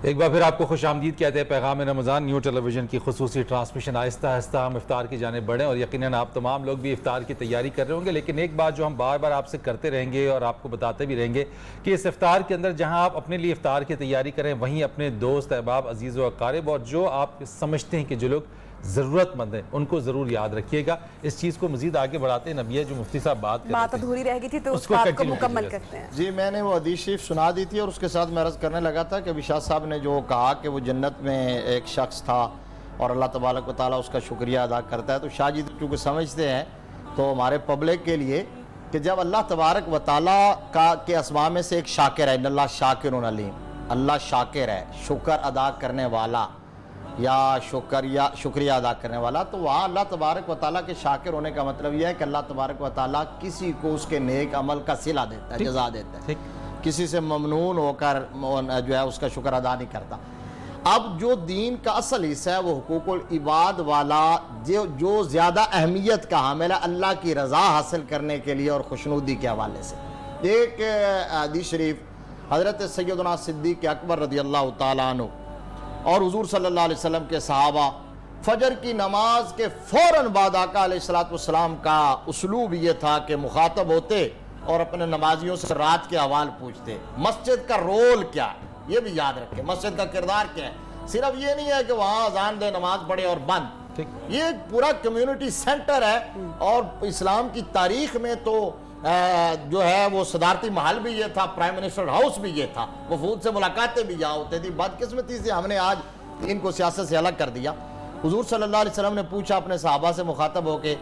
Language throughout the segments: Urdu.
ایک بار پھر آپ کو خوش آمدید کہتے ہیں پیغام رمضان نیو ٹیلی ویژن کی خصوصی ٹرانسمیشن۔ آہستہ آہستہ ہم افطار کی جانب بڑھیں اور یقیناً آپ تمام لوگ بھی افطار کی تیاری کر رہے ہوں گے، لیکن ایک بات جو ہم بار بار آپ سے کرتے رہیں گے اور آپ کو بتاتے بھی رہیں گے کہ اس افطار کے اندر جہاں آپ اپنے لیے افطار کی تیاری کریں، وہیں اپنے دوست احباب عزیز و اقارب اور جو آپ سمجھتے ہیں کہ جو لوگ ضرورت مند ہیں ان کو ضرور یاد رکھیے گا۔ اس چیز کو مزید آگے بڑھاتے ہیں نبیہ جو مفتی صاحب بات ادھوری رہ گئی تھی تو اس بات کو مکمل کرتے ہیں۔ جی میں نے وہ حدیث شریف سنا دی تھی اور اس کے ساتھ میں عرض کرنے لگا تھا کہ ابھی شاہ صاحب نے جو کہا کہ وہ جنت میں ایک شخص تھا اور اللہ تبارک و تعالیٰ اس کا شکریہ ادا کرتا ہے، تو شاہ جی چونکہ سمجھتے ہیں تو ہمارے پبلک کے لیے کہ جب اللہ تبارک و تعالیٰ کے اسماء میں سے ایک شاکر ہے، ان اللہ شاکر علیم، اللہ شاکر ہے، شکر ادا کرنے والا یا شکریہ ادا کرنے والا، تو وہاں اللہ تبارک و تعالیٰ کے شاکر ہونے کا مطلب یہ ہے کہ اللہ تبارک و تعالیٰ کسی کو اس کے نیک عمل کا صلہ دیتا ہے، جزا دیتا ہے، کسی سے ممنون ہو کر جو ہے اس کا شکر ادا نہیں کرتا۔ اب جو دین کا اصل حصہ ہے وہ حقوق العباد والا جو زیادہ اہمیت کا حامل ہے اللہ کی رضا حاصل کرنے کے لیے اور خوشنودی کے حوالے سے۔ ایک حدیث شریف حضرت سیدنا صدیق اکبر رضی اللہ تعالیٰ عنہ اور حضور صلی اللہ علیہ وسلم کے صحابہ فجر کی نماز کے فوراً بعد آقا علیہ السلام کا اسلوب یہ تھا کہ مخاطب ہوتے اور اپنے نمازیوں سے رات کے احوال پوچھتے۔ مسجد کا رول کیا ہے یہ بھی یاد رکھیں، مسجد کا کردار کیا ہے۔ صرف یہ نہیں ہے کہ وہاں اذان دے نماز پڑھے اور بند، یہ ایک پورا کمیونٹی سینٹر ہے، اور اسلام کی تاریخ میں تو جو ہے وہ صدارتی محل بھی یہ تھا، پرائم منسٹر ہاؤس بھی یہ تھا، وفود سے ملاقاتیں بھی یہاں ہوتے تھی۔ بدقسمتی سے ہم نے آج ان کو سیاست سے الگ کر دیا۔ حضور صلی اللہ علیہ وسلم نے پوچھا اپنے صحابہ سے مخاطب ہو کے،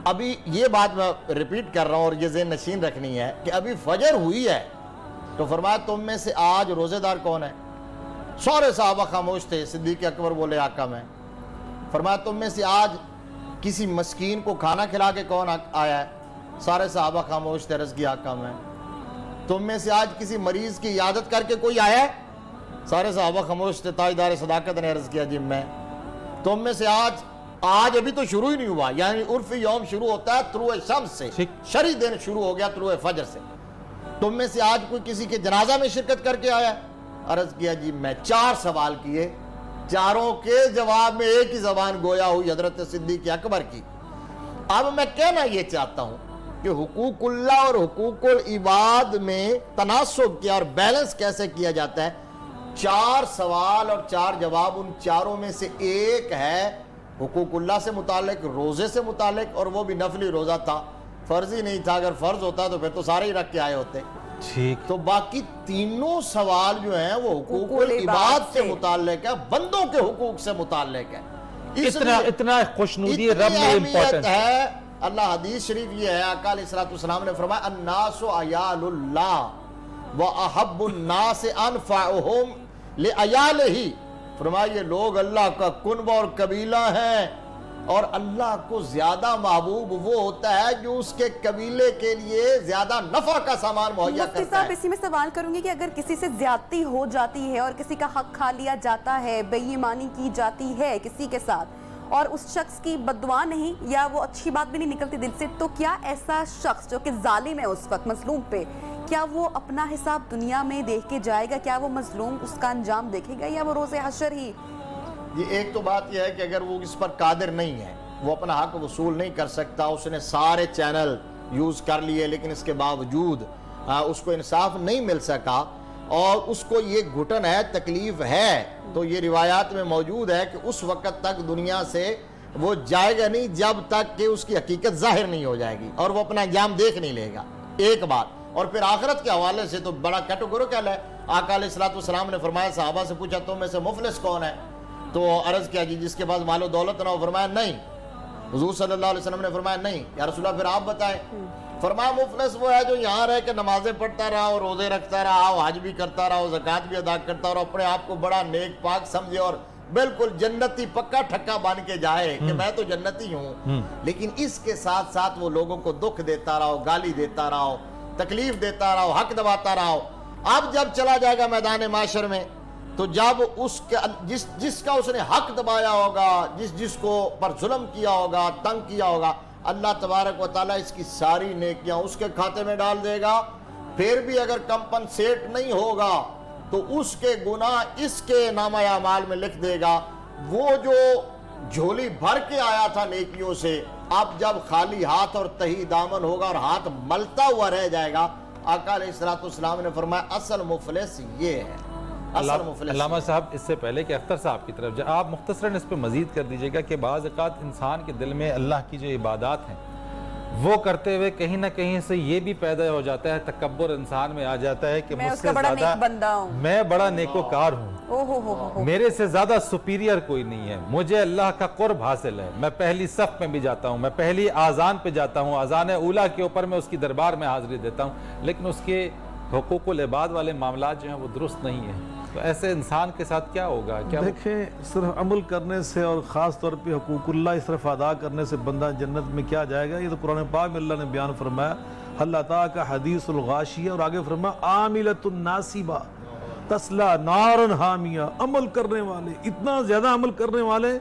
ابھی یہ بات میں ریپیٹ کر رہا ہوں اور یہ ذہن نشین رکھنی ہے کہ ابھی فجر ہوئی ہے، تو فرمایا تم میں سے آج روزے دار کون ہے؟ سارے صحابہ خاموش تھے۔ صدیق اکبر بولے آقا میں۔ فرمایا تم میں سے آج کسی مسکین کو کھانا کھلا کے کون آیا ہے؟ سارے صحابہ خاموش تھے، عرض کیا آقا میں۔ تم میں سے آج کسی مریض کی عیادت کر کے کوئی آیا ہے؟ سارے صحابہ خاموش تھے، تاجدار صداقت نے عرض کیا جی میں۔ تم میں سے آج ابھی تو شروع ہی نہیں ہوا، یعنی عرفی یوم شروع ہوتا ہے طلوع شمس سے، شرعی دن شروع ہو گیا طلوع فجر سے۔ تم میں سے آج کوئی کسی کے جنازہ میں شرکت کر کے آیا ہے؟ عرض کیا جی میں۔ 4 سوال کیے، چاروں کے جواب میں ایک ہی زبان گویا ہوئی حضرت صدیق اکبر کی۔ اب میں کہنا یہ چاہتا ہوں کہ حقوق اللہ اور حقوق العباد میں تناسب کیا اور بیلنس کیسے کیا جاتا ہے۔ 4 سوال اور 4 جواب، ان چاروں میں سے ایک ہے حقوق اللہ سے متعلق، روزے سے متعلق، اور وہ بھی نفلی روزہ تھا، فرض ہی نہیں تھا۔ اگر فرض ہوتا تو پھر تو سارے ہی رکھ کے آئے ہوتے۔ تو باقی تینوں سوال جو ہیں وہ حقوق العباد سے متعلق ہے، بندوں کے حقوق سے متعلق ہے۔ اتنا خوشنودی رب میں امپورٹنٹ ہے۔ اللہ حدیث شریف یہ ہے، آقا علیہ السلام نے فرمایا الناس عیال اللہ واحب الناس انفعهم لعیالہ۔ فرمایا یہ لوگ اللہ کا کنبہ اور قبیلہ ہیں، اور اللہ کو زیادہ محبوب وہ ہوتا ہے جو اس کے قبیلے کے لیے زیادہ نفع کا سامان مہیا کرتا ہے۔ مفتی صاحب اسی میں سوال کروں گی کہ اگر کسی سے زیادتی ہو جاتی ہے اور کسی کا حق کھا لیا جاتا ہے، بے ایمانی کی جاتی ہے کسی کے ساتھ، اور اس شخص کی بددعا نہیں یا وہ اچھی بات بھی نہیں نکلتی دل سے، تو کیا ایسا شخص جو کہ ظالم ہے اس وقت مظلوم پہ، کیا وہ اپنا حساب دنیا میں دیکھ کے جائے گا؟ کیا وہ مظلوم اس کا انجام دیکھے گا یا وہ روز حشر ہی؟ یہ ایک تو بات یہ ہے کہ اگر وہ اس پر قادر نہیں ہے، وہ اپنا حق وصول نہیں کر سکتا، اس نے سارے چینل یوز کر لیے لیکن اس کے باوجود اس کو انصاف نہیں مل سکا اور اس کو یہ گھٹن ہے، تکلیف ہے، تو یہ روایات میں موجود ہے کہ اس وقت تک دنیا سے وہ جائے گا نہیں جب تک کہ اس کی حقیقت ظاہر نہیں ہو جائے گی اور وہ اپنا انجام دیکھ نہیں لے گا، ایک بات۔ اور پھر آخرت کے حوالے سے تو بڑا کیٹیگوریکل ہے۔ آقا علیہ السلام نے فرمایا، صحابہ سے پوچھا تم میں سے مفلس کون ہے؟ تو عرض کیا جی جس کے پاس مال و دولت نہ ہو؟ فرمایا نہیں۔ حضور صلی اللہ علیہ وسلم نے فرمایا نہیں۔ یا رسول اللہ پھر آپ بتائیں۔ فرمایا مفلس وہ ہے جو یہاں رہ کے نمازیں پڑھتا رہا اور روزے رکھتا رہا اور حج بھی کرتا رہا اور زکوٰۃ بھی ادا کرتا اور اپنے آپ کو بڑا نیک پاک سمجھے اور بالکل جنتی پکا ٹھکا بن کے جائے کہ میں تو جنتی ہوں، لیکن اس کے ساتھ ساتھ وہ لوگوں کو دکھ دیتا رہا، گالی دیتا رہا، تکلیف دیتا رہا، حق دباتا رہا۔ اب جب چلا جائے گا میدان معاشر میں تو جب جس کا اس نے حق دبایا ہوگا، جس کو پر ظلم کیا ہوگا، تنگ کیا ہوگا، اللہ تبارک و تعالیٰ اس کی ساری نیکیاں اس کے کھاتے میں ڈال دے گا۔ پھر بھی اگر کمپنسیٹ نہیں ہوگا تو اس کے گناہ اس کے نامہ اعمال میں لکھ دے گا. وہ جو جھولی بھر کے آیا تھا نیکیوں سے، اب جب خالی ہاتھ اور تہی دامن ہوگا اور ہاتھ ملتا ہوا رہ جائے گا، آقا علیہ السلام نے فرمایا اصل مفلس یہ ہے. اصل مفلس علامہ صاحب، اس سے پہلے کہ اختر صاحب کی طرف جائے، آپ مختصراً اس پہ مزید کر دیجئے گا کہ بعض اوقات انسان کے دل میں اللہ کی جو عبادات ہیں وہ کرتے ہوئے کہیں نہ کہیں سے یہ بھی پیدا ہو جاتا ہے، تکبر انسان میں آ جاتا ہے کہ میں مجھ اس سے کا بڑا زیادہ نیک بندہ ہوں، میں بڑا نیکوکار ہوں، میرے سے زیادہ سپیریئر کوئی نہیں ہے، مجھے اللہ کا قرب حاصل ہے، میں پہلی صف میں بھی جاتا ہوں، میں پہلی آذان پہ جاتا ہوں، آذان اولیٰ کے اوپر میں اس کی دربار میں حاضری دیتا ہوں، لیکن اس کے حقوق العباد والے معاملات جو ہیں وہ درست نہیں ہیں. تو ایسے انسان کے ساتھ کیا ہوگا؟ کیا دیکھیں، صرف عمل کرنے سے اور خاص طور پہ حقوق اللہ اس طرف ادا کرنے سے بندہ جنت میں کیا جائے گا؟ یہ تو قرآن پاک میں اللہ نے بیان فرمایا، اللہ تعالیٰ کا حدیث الغاشیہ، اور آگے فرمایا عاملۃ الناصبہ تسلا نارن حامیہ. عمل کرنے والے، اتنا زیادہ عمل کرنے والے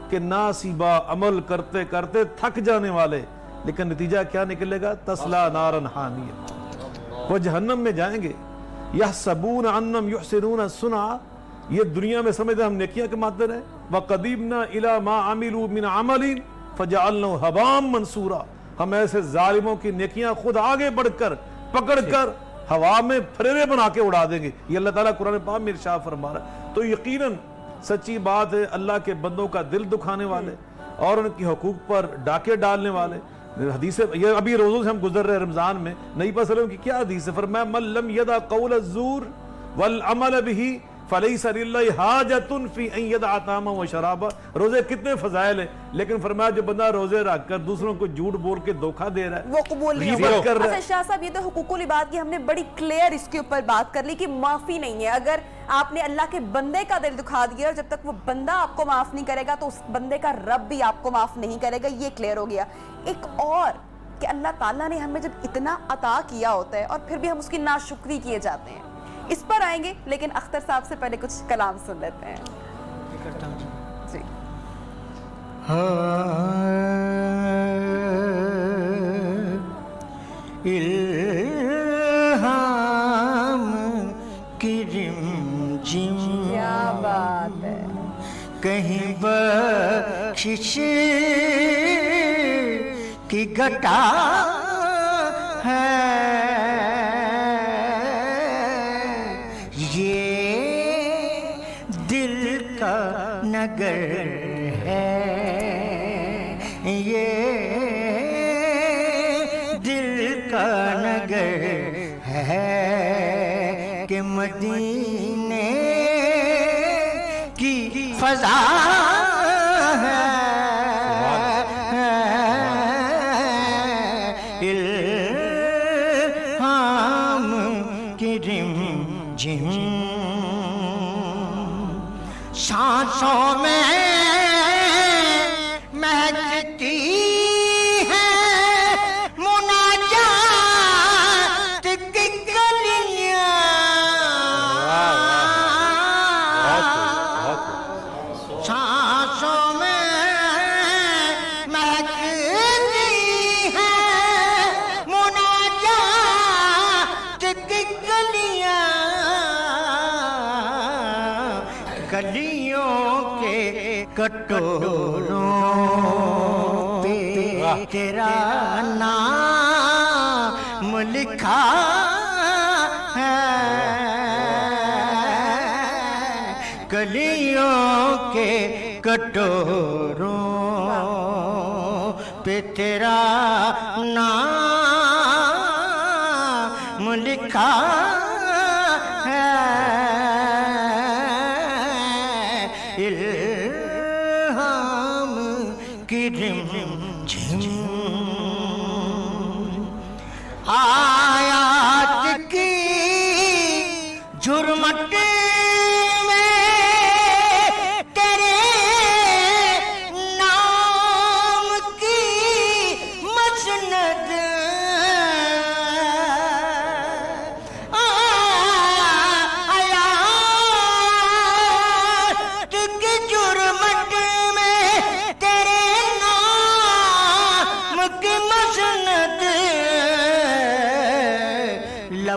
کہ ناصبہ، عمل کرتے کرتے تھک جانے والے، لیکن نتیجہ کیا نکلے گا؟ تسلا نارن حامیہ، وہ جہنم میں جائیں گے. یحسبون انہم یحسنون صنعا، یہ دنیا میں سمجھتے ہم نیکیاں کماتے رہے. وقدمنا الی ما عملوا من عمل فجعلناه هباء منثورا، ہم ایسے ظالموں کی نیکیاں خود آگے بڑھ کر پکڑ کر ہوا میں پھریرے بنا کے اڑا دیں گے. یہ اللہ تعالیٰ قرآن پاک میں ارشاد فرما رہا ہے. تو یقیناً سچی بات ہے، اللہ کے بندوں کا دل دکھانے والے اور ان کی حقوق پر ڈاکے ڈالنے والے. حدیث یہ ابھی روزوں سے ہم گزر رہے رمضان میں، نبی صلی اللہ علیہ وسلم کی کیا حدیث ہے؟ فرمایا من لم یدع قول الزور والعمل به فلیس للہ حاجۃ فی ان یدع طعاما و شرابا. روزے کتنے فضائل ہیں، لیکن فرمایا جو بندہ روزے رکھ کر دوسروں کو جھوٹ بول کے دھوکہ دے رہا ہے، وہ قبول نہیں غیبت کر رہا ہوگا. ہے. اچھا شاہ صاحب، یہ تو حقوق العباد کی ہم نے بڑی کلیئر اس کے اوپر بات کر لی کہ معافی نہیں ہے. اگر آپ نے اللہ کے بندے کا دل دکھا دیا اور جب تک وہ بندہ آپ کو معاف نہیں کرے گا تو اس بندے کا رب بھی آپ کو معاف نہیں کرے گا، یہ کلیئر ہو گیا. ایک اور کہ اللہ تعالیٰ نے ہمیں جب اتنا عطا کیا ہوتا ہے اور پھر بھی ہم اس کی ناشکری کیے جاتے ہیں، اس پر آئیں گے، لیکن اختر صاحب سے پہلے کچھ کلام سن لیتے ہیں. جی الہام کی رمجم، کیا بات ہے، کہیں بخشش کی گھٹا ہے، یہ دل کا نگر ہے، یہ دل کا نگر ہے کہ مدینے کی فضا سانسوں میں مہکتی ہے مناجات کی گلیاں، سانسوں میں مہکتی ہے مناجات کی گلیاں، گلیوں کے کٹوروں پہ تیرا نام لکھا ہے، گلیوں کے کٹوروں پہ تیرا نام لکھا ہے، الہام کی رمجم، آیات کی جرمٹ میں تیرے نام کی مسند، آیات کی جرمٹ میں تیرے نام کی مسند،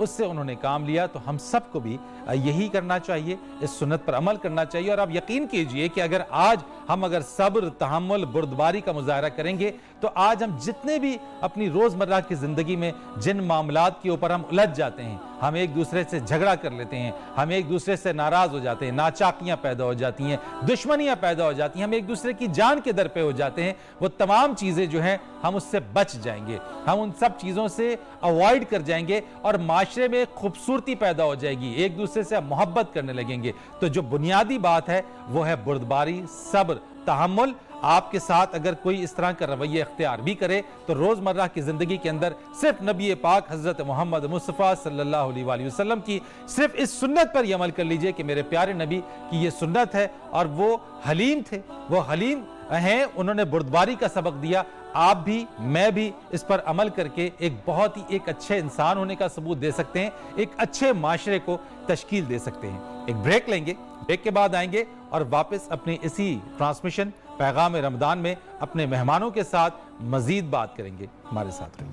اس سے انہوں نے کام لیا. تو ہم سب کو بھی یہی کرنا چاہیے, اس سنت پر عمل کرنا چاہیے. اور آپ یقین کیجئے کہ اگر آج ہم اگر صبر, تحمل, بردباری کا مظاہرہ کریں گے تو آج ہم جتنے بھی اپنی روزمرہ کی زندگی میں جن معاملات کے اوپر ہم الجھ جاتے ہیں, ہم ایک دوسرے سے جھگڑا کر لیتے ہیں, ہم ایک دوسرے سے ناراض ہو جاتے ہیں, ناچاکیاں پیدا ہو جاتی ہیں, دشمنیاں پیدا ہو جاتی ہیں, ہم ایک دوسرے کی جان کے در پہ ہو جاتے ہیں, وہ تمام چیزیں جو ہیں ہم اس سے بچ جائیں گے, ہم ان سب چیزوں سے اوائڈ کر جائیں گے اور معاشرے میں خوبصورتی پیدا ہو جائے گی, ایک دوسرے سے محبت کرنے لگیں گے. تو جو بنیادی بات ہے وہ ہے بردباری, صبر, تحمل. آپ کے ساتھ اگر کوئی اس طرح کا رویہ اختیار بھی کرے تو روزمرہ کی زندگی کے اندر صرف نبی پاک حضرت محمد مصطفیٰ صلی اللہ علیہ وآلہ وسلم کی صرف اس سنت پر یہ عمل کر لیجئے کہ میرے پیارے نبی کی یہ سنت ہے, اور وہ حلیم تھے, وہ حلیم ہیں, انہوں نے بردباری کا سبق دیا. آپ بھی, میں بھی اس پر عمل کر کے ایک اچھے انسان ہونے کا ثبوت دے سکتے ہیں, ایک اچھے معاشرے کو تشکیل دے سکتے ہیں. ایک بریک لیں گے, بریک کے بعد آئیں گے اور واپس اپنی اسی ٹرانسمیشن پیغام رمضان میں اپنے مہمانوں کے ساتھ مزید بات کریں گے. ہمارے ساتھ رہیں.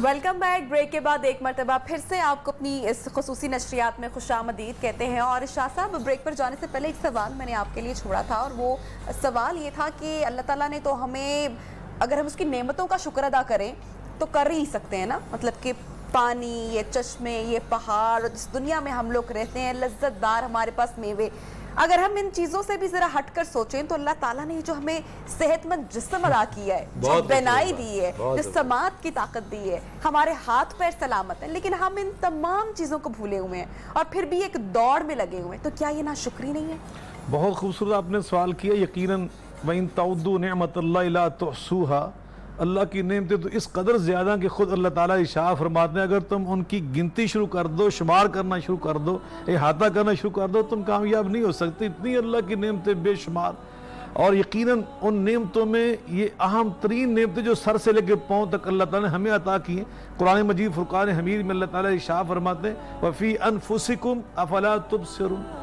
Welcome back. بریک کے بعد ایک مرتبہ پھر سے آپ کو اپنی اس خصوصی نشریات میں خوش آمدید کہتے ہیں. اور شاہ صاحب, بریک پر جانے سے پہلے ایک سوال میں نے آپ کے لیے چھوڑا تھا, اور وہ سوال یہ تھا کہ اللہ تعالیٰ نے تو ہمیں, اگر ہم اس کی نعمتوں کا شکر ادا کریں تو کر ہی سکتے ہیں نا, مطلب کہ پانی, یہ چشمے, یہ پہاڑ, جس دنیا میں ہم لوگ رہتے ہیں, لذت دار ہمارے پاس میوے, اگر ہم ان چیزوں سے بھی ذرا ہٹ کر سوچیں تو اللہ تعالیٰ نے جو ہمیں صحت مند جسم عطا کیا ہے, جو بینائی دی ہے, جو سماعت کی طاقت دی ہے, ہمارے ہاتھ پیر سلامت ہیں, لیکن ہم ان تمام چیزوں کو بھولے ہوئے ہیں اور پھر بھی ایک دوڑ میں لگے ہوئے ہیں. تو کیا یہ ناشکری نہیں ہے؟ بہت خوبصورت آپ نے سوال کیا. یقیناً وَإِن تَعُدُّوا نِعْمَةَ اللَّهِ لَا تُحْصُوهَا, اللہ کی نعمتیں تو اس قدر زیادہ کہ خود اللہ تعالیٰ ارشاد فرماتے ہیں اگر تم ان کی گنتی شروع کر دو, شمار کرنا شروع کر دو, احاطہ کرنا شروع کر دو, تم کامیاب نہیں ہو سکتے. اتنی اللہ کی نعمتیں بے شمار. اور یقیناً ان نعمتوں میں یہ اہم ترین نعمتیں جو سر سے لے کے پاؤں تک اللہ تعالیٰ نے ہمیں عطا کی ہیں. قرآن مجید فرقان حمید میں اللہ تعالیٰ ارشاد فرماتے ہیں وَفِي أَنفُسِكُمْ أَفَلَا تُبْصِرُونَ,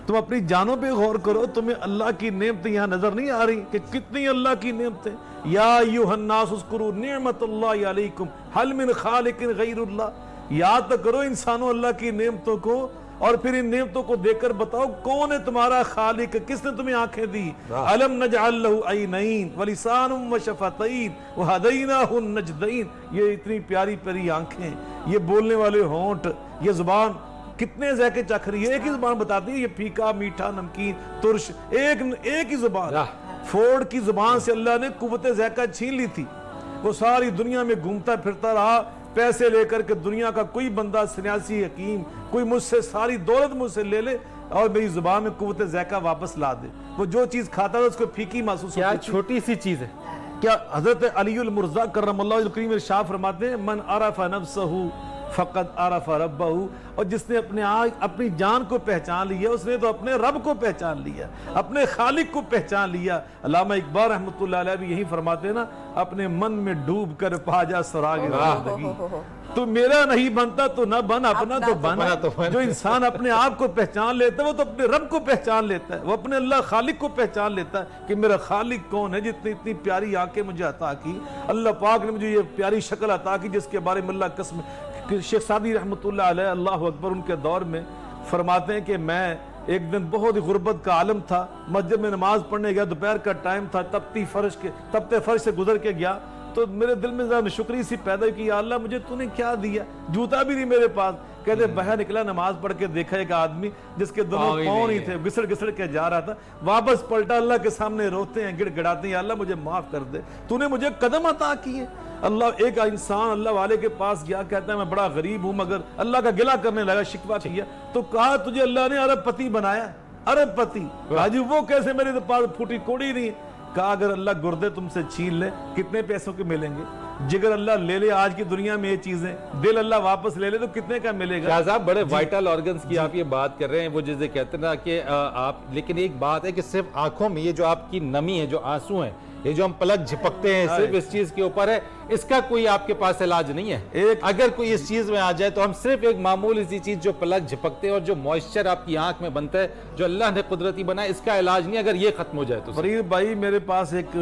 تم اپنی جانوں پہ غور کرو, تمہیں اللہ کی نعمتیں یہاں نظر نہیں آ رہی کہ کتنی اللہ کی نعمتیں. یا ایھا الناس اذکروا نعمت اللہ علیکم هل من خالق غیر اللہ, یاد تو کرو انسانوں اللہ کی نعمتوں کو, اور پھر ان نعمتوں کو دیکھ کر بتاؤ کون ہے تمہارا خالق, کس نے تمہیں آنکھیں دی. الم نجعل لہ عینین ولسانا وشفتین وہدیناہ النجدین, یہ اتنی پیاری پیاری آنکھیں, یہ بولنے والے ہونٹ, یہ زبان کتنے ذائقے چکھ رہی ہے. ایک ہی زبان بتاتی ہے, یہ پھیکا, میٹھا, نمکین, ترش, ایک ہی زبان. فورڈ کی زبان سے اللہ نے قوت ذائقہ چھین لی تھی, وہ ساری دنیا میں گھومتا پھرتا رہا پیسے لے کر کے, دنیا کا کوئی بندہ سنیاسی حکیم کوئی مجھ سے ساری دولت مجھ سے لے لے اور میری زبان میں قوت ذائقہ واپس لا دے. وہ جو چیز کھاتا تھا اس کو پھیکی محسوس ہوتی. کیا چھوٹی سی چیز ہے. کیا حضرت علی المرضی کرم اللہ وجہہ الکریم ارشاد فرماتے ہیں من عرف نفسہ فقط عرف ربہ, اور جس نے اپنی جان کو پہچان لیا اس نے تو اپنے رب کو پہچان لیا, اپنے خالق کو پہچان لیا. علامہ اقبال رحمۃ اللہ علیہ بھی یہی فرماتے ہیں نا, اپنے من میں ڈوب کر پا جا سراغ زندگی, تو میرا نہیں بنتا تو نہ بن, اپنا تو بن. جو انسان اپنے آپ کو پہچان لیتا ہے وہ تو اپنے رب کو پہچان لیتا ہے, وہ اپنے اللہ خالق کو پہچان لیتا ہے کہ میرا خالق کون ہے جس نے اتنی پیاری آنکھیں مجھے عطا کی. اللہ پاک نے مجھے یہ پیاری شکل عطا کی جس کے بارے میں اللہ قسم. شیخ سعدی رحمۃ اللہ علیہ, اللہ اکبر, ان کے دور میں فرماتے ہیں کہ میں ایک دن بہت ہی غربت کا عالم تھا, مسجد میں نماز پڑھنے گیا, دوپہر کا ٹائم تھا, تپتے فرش سے گزر کے گیا تو میرے دل میں ذرا شکری سی پیدا کی, یا اللہ مجھے تو نے کیا دیا, جوتا بھی نہیں میرے پاس. کہتے باہر نکلا, نماز پڑھ کے دیکھا ایک آدمی جس کے دونوں پاؤں نہیں تھے, گسڑ گسڑ کے جا رہا تھا, واپس پلٹا, اللہ کے سامنے روتے ہیں, گڑ گڑاتے ہیں, یا اللہ مجھے معاف کر دے, تو نے مجھے قدم عطا کیے. اللہ, ایک انسان اللہ والے کے پاس گیا, کہتا ہے میں بڑا غریب ہوں, مگر اللہ کا گلہ کرنے لگا, شکوہ کیا, تو کہا تجھے اللہ نے ارب پتی بنایا, ارب پتی, حاجی وہ کیسے, میرے پاس پھوٹی کوڑی نہیں. کہا اگر اللہ گردے تم سے چھین لے کتنے پیسوں کے ملیں گے, جگر اللہ لے لے آج کی دنیا میں یہ چیزیں, دل اللہ واپس لے لے تو کتنے کا ملے گا. شاہ صاحب بڑے وائٹل آرگنز کی آپ یہ بات کر رہے ہیں, وہ جسے کہتے ہیں نا کہ آپ, لیکن ایک بات ہے کہ صرف آنکھوں میں یہ جو آپ کی نمی ہے, جو آنسو ہیں, یہ جو ہم پلک جھپکتے ہیں صرف اس چیز کے اوپر ہے، اس کا کوئی آپ کے پاس علاج نہیں ہے۔ اگر کوئی اس چیز میں آ جائے تو ہم صرف ایک معمولی سی چیز جو پلک جھپکتے ہیں اور جو موئسچر آپ کی آنکھ میں بنتا ہے جو اللہ نے قدرتی بنا ہے، اس کا علاج نہیں، اگر یہ ختم ہو جائے تو۔ فرید بھائی میرے پاس ایک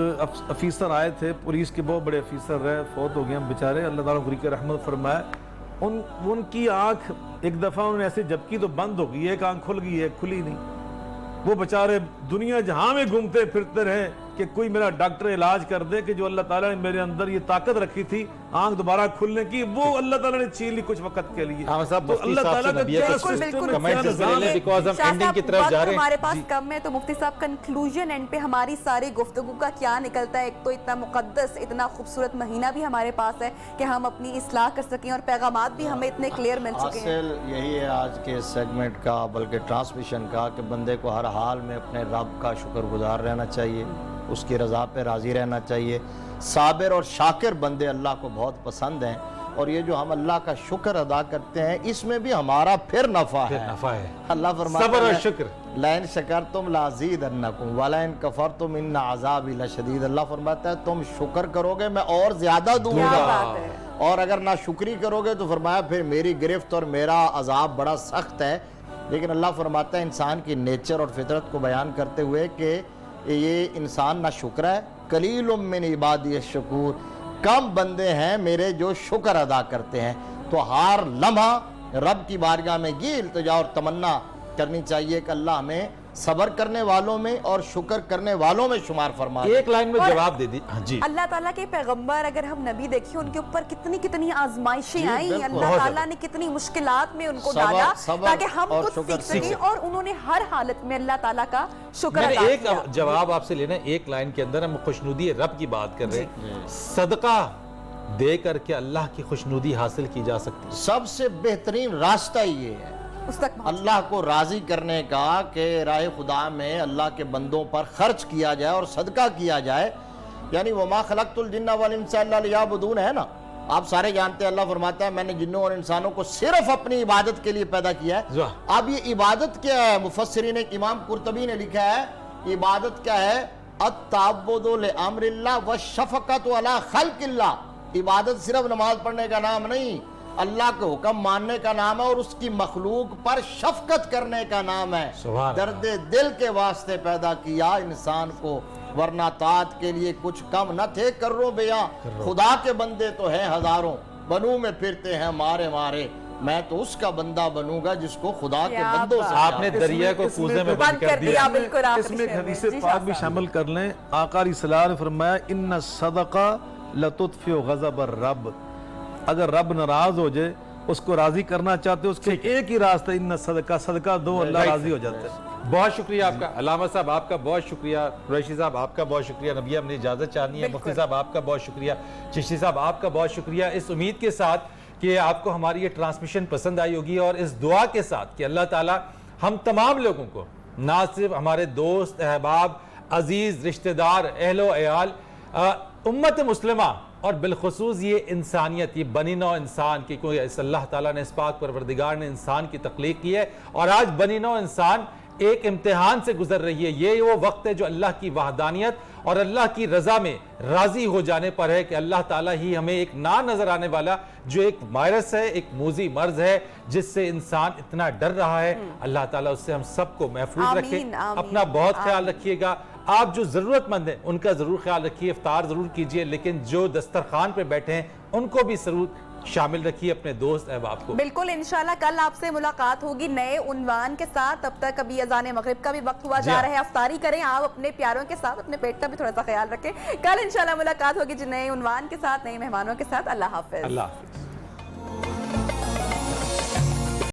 افیسر آئے تھے، پولیس کے بہت بڑے افیسر رہے، فوت ہو گئے ہم بیچارے، اللہ تعالیٰ کو کی رحمت فرمائے۔ ان کی آنکھ ایک دفعہ انہوں نے ایسے جھپکی تو بند ہو گئی، ایک آنکھ کھل گئی ہے، کھلی نہیں۔ وہ بیچارے دنیا جہاں میں گھومتے پھرتے رہے کہ کوئی میرا ڈاکٹر علاج کر دے کہ جو اللہ تعالیٰ نے میرے اندر یہ طاقت رکھی تھی آنکھ دوبارہ کھلنے کی، وہ اللہ تعالیٰ نے چھین لی کچھ وقت کے لیے۔ تو اللہ تعالیٰ کا کیا سسٹم ہے، بیکاز ہم اینڈنگ کی طرف جا رہے ہیں۔ ہمارے پاس کم ہے تو مفتی صاحب کنکلوژن اینڈ پہ ہماری ساری گفتگو کا کیا نکلتا ہے؟ ایک تو اتنا مقدس اتنا خوبصورت مہینہ بھی ہمارے پاس ہے کہ ہم اپنی اصلاح کر سکیں اور پیغامات بھی ہمیں اتنے کلیئر مل چکے ہیں۔ حاصل یہی ہے آج کے سیگمنٹ کا، بلکہ ٹرانسمیشن کا، کہ بندے کو ہر حال میں اپنے رب کا شکر گزار رہنا چاہیے، اس کی رضا پہ راضی رہنا چاہیے۔ صابر اور شاکر بندے اللہ کو بہت پسند ہیں، اور یہ جو ہم اللہ کا شکر ادا کرتے ہیں اس میں بھی ہمارا پھر نفع ہے۔ اللہ فرماتا ہے صبر اور شکر، لَإِن شَكَرْتُمْ لَأَزِيدَنَّكُمْ وَلَئِن كَفَرْتُمْ إِنَّ عَذَابِي لَشَدِيدٌ۔ اللہ فرماتا ہے تم شکر کرو گے میں اور زیادہ دوں گا، اور اگر نہ شکری کرو گے تو فرمایا پھر میری گرفت اور میرا عذاب بڑا سخت ہے۔ لیکن اللہ فرماتا ہے انسان کی نیچر اور فطرت کو بیان کرتے ہوئے کہ یہ انسان نہ شکر ہے، قلیل من عبادی الشکور، کم بندے ہیں میرے جو شکر ادا کرتے ہیں۔ تو ہر لمحہ رب کی بارگاہ میں یہ التجا اور تمنا کرنی چاہیے کہ اللہ ہمیں صبر کرنے والوں میں اور شکر کرنے والوں میں شمار فرما دے۔ ایک لائن میں جواب دے دی جی۔ اللہ تعالیٰ کے پیغمبر اگر ہم نبی دیکھیں ان کے اوپر کتنی آزمائشیں آئیں، اللہ تعالیٰ نے کتنی مشکلات میں ان کو ڈالا تاکہ ہم کچھ سیکھ سکیں، اور انہوں نے ہر حالت میں اللہ تعالیٰ کا شکر ادا ایک کیا۔ جواب آپ سے لینا ہے، ایک لائن کے اندر ہم خوشنودی رب کی بات کر رہے ہیں، صدقہ دے کر کے اللہ کی خوشنودی حاصل کی جا سکتی ہے۔ سب سے بہترین راستہ یہ ہے اللہ کو راضی کرنے کا کہ راہ خدا میں اللہ کے بندوں پر خرچ کیا جائے اور صدقہ کیا جائے۔ یعنی وَمَا خَلَقْتُ الْجِنَّ وَالْإِنسَ إِلَّا لِيَعْبُدُونَ ہے نا، آپ سارے جانتے ہیں اللہ فرماتا ہے میں نے جنوں اور انسانوں کو صرف اپنی عبادت کے لیے پیدا کیا ہے۔ اب یہ عبادت کیا ہے؟ مفسرین امام قرطبی نے لکھا ہے عبادت کیا ہے؟ التعبد لامر اللہ والشفقۃ علی خلق اللہ۔ عبادت صرف نماز پڑھنے کا نام نہیں، اللہ کے حکم ماننے کا نام ہے اور اس کی مخلوق پر شفقت کرنے کا نام ہے۔ درد دل کے واسطے پیدا کیا انسان کو، ورنہ طاعت کے لیے کچھ کم نہ تھے کرو بیاں۔ خدا کے بندے تو ہیں ہزاروں، بنوں میں پھرتے ہیں مارے مارے، میں تو اس کا بندہ بنوں گا جس کو خدا کے بندوں سے۔ آپ نے دریا کو کوزے میں بند کر دیا۔ اس میں ایک حدیث پاک بھی شامل کر لیں، آقا علیہ السلام نے فرمایا ان الصدقہ لتطفئ غضب الرب۔ اگر رب ناراض ہو جائے، اس کو راضی کرنا چاہتے اس کے ایک ہی راستہ ان صدقہ، صدقہ دو اللہ راضی ہو جاتا ہے۔ بہت شکریہ آپ کا علامہ صاحب، آپ کا بہت شکریہ، قریشی صاحب آپ کا بہت شکریہ، نبی ہم نے اجازت چاہنی ہے، مفتی صاحب آپ کا بہت شکریہ، چشتی صاحب آپ کا بہت شکریہ، اس امید کے ساتھ کہ آپ کو ہماری یہ ٹرانسمیشن پسند آئی ہوگی، اور اس دعا کے ساتھ کہ اللہ تعالیٰ ہم تمام لوگوں کو، نہ صرف ہمارے دوست احباب عزیز رشتہ دار اہل و عیال، امت مسلمہ اور بالخصوص یہ انسانیت، یہ بنی نوع انسان کی، کیونکہ اس اللہ تعالیٰ نے اس پاک پروردگار نے انسان کی تخلیق کی ہے، اور آج بنی نوع انسان ایک امتحان سے گزر رہی ہے۔ یہ وہ وقت ہے جو اللہ کی وحدانیت اور اللہ کی رضا میں راضی ہو جانے پر ہے کہ اللہ تعالیٰ ہی ہمیں ایک نہ نظر آنے والا جو ایک وائرس ہے، ایک موذی مرض ہے جس سے انسان اتنا ڈر رہا ہے، اللہ تعالیٰ اس سے ہم سب کو محفوظ رکھے۔ اپنا بہت خیال رکھیے گا، آپ جو ضرورت مند ہیں ان کا ضرور خیال رکھیے، افطار ضرور کیجئے، لیکن جو دسترخوان پہ بیٹھے ہیں ان کو بھی ضرور شامل رکھیے، اپنے دوست احباب کو۔ بالکل، انشاءاللہ کل آپ سے ملاقات ہوگی نئے عنوان کے ساتھ۔ تب تک ابھی اذان مغرب کا بھی وقت ہوا جا رہا ہے، افطاری کریں آپ اپنے پیاروں کے ساتھ، اپنے پیٹ کا بھی تھوڑا سا خیال رکھیں۔ کل انشاءاللہ ملاقات ہوگی نئے عنوان کے ساتھ، نئے مہمانوں کے ساتھ۔ اللہ حافظ۔ اللہ حافظ۔